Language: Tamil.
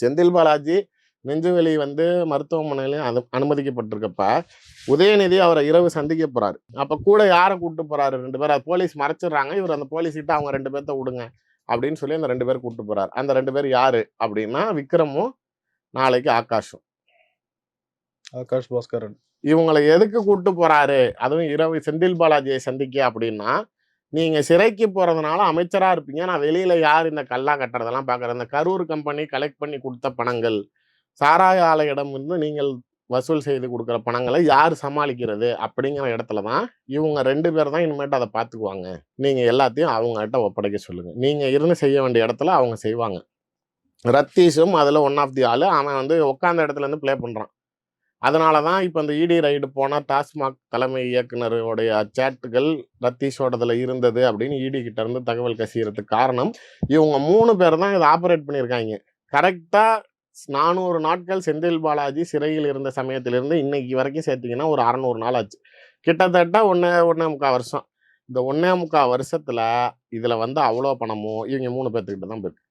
செந்தில் பாலாஜி நெஞ்சுவலி வந்து மருத்துவமனையிலையும் அனுமதிக்கப்பட்டிருக்கப்ப உதயநிதி அவரை இரவு சந்திக்க போறாரு. அப்ப கூட யாரை கூப்பிட்டு போறாரு? 2 பேர். அது போலீஸ் மறைச்சிடுறாங்க. இவர் அந்த போலீஸ் கிட்ட அவங்க 2 பேர்த்த விடுங்க அப்படின்னு சொல்லி அந்த 2 பேர் கூப்பிட்டு போறாரு. அந்த 2 பேர் யாரு அப்படின்னா விக்ரமும் நாளைக்கு ஆகாஷும். ஆகாஷ் பாஸ்கரன். இவங்களை எதுக்கு கூப்பிட்டு போறாரு? அதுவும் இரவு செந்தில் பாலாஜியை சந்திக்க அப்படின்னா, நீங்க சிறைக்கு போறதுனால அமைச்சரா இருப்பீங்க. நான் வெளியில யார் இந்த கல்லா கட்டுறதெல்லாம் பாக்குறேன். இந்த கரூர் கம்பெனி கலெக்ட் பண்ணி கொடுத்த பணங்கள், சாராய ஆலையிடம் இருந்து நீங்கள் வசூல் செய்து கொடுக்குற பணங்களை யார் சமாளிக்கிறது அப்படிங்கிற இடத்துல தான் இவங்க 2 பேர் தான் இனிமேட்டு அதை பார்த்துக்குவாங்க. நீங்க எல்லாத்தையும் அவங்ககிட்ட ஒப்படைக்க சொல்லுங்க. நீங்க இருந்து செய்ய வேண்டிய இடத்துல அவங்க செய்வாங்க. ரத்தீஷும் அதுல ஒன் ஆஃப் தி ஆளு. அவன் வந்து உட்காந்த இடத்துல இருந்து பிளே பண்றான். அதனால தான் இப்போ இந்த இடி ரைடு போனால் டாஸ்மாக் தலைமை இயக்குனருடைய சேட்டுகள் ரத்தீஷோடதுல இருந்தது அப்படின்னு இடி கிட்ட இருந்து தகவல் கசியறதுக்கு காரணம் இவங்க 3 பேர் தான் இதை ஆப்ரேட் பண்ணியிருக்காங்க. கரெக்டாக 400 நாட்கள் செந்தில் பாலாஜி சிறையில் இருந்த சமயத்திலிருந்து இன்னைக்கு வரைக்கும் சேர்த்திங்கன்னா ஒரு 600 நாள் ஆச்சு. கிட்டத்தட்ட 1.25 வருஷம். இந்த 1.25 வருஷத்துல இதுல வந்து அவ்வளோ பணமும் இவங்க 3 பேர்த்துக்கிட்ட தான் போயிருக்கு.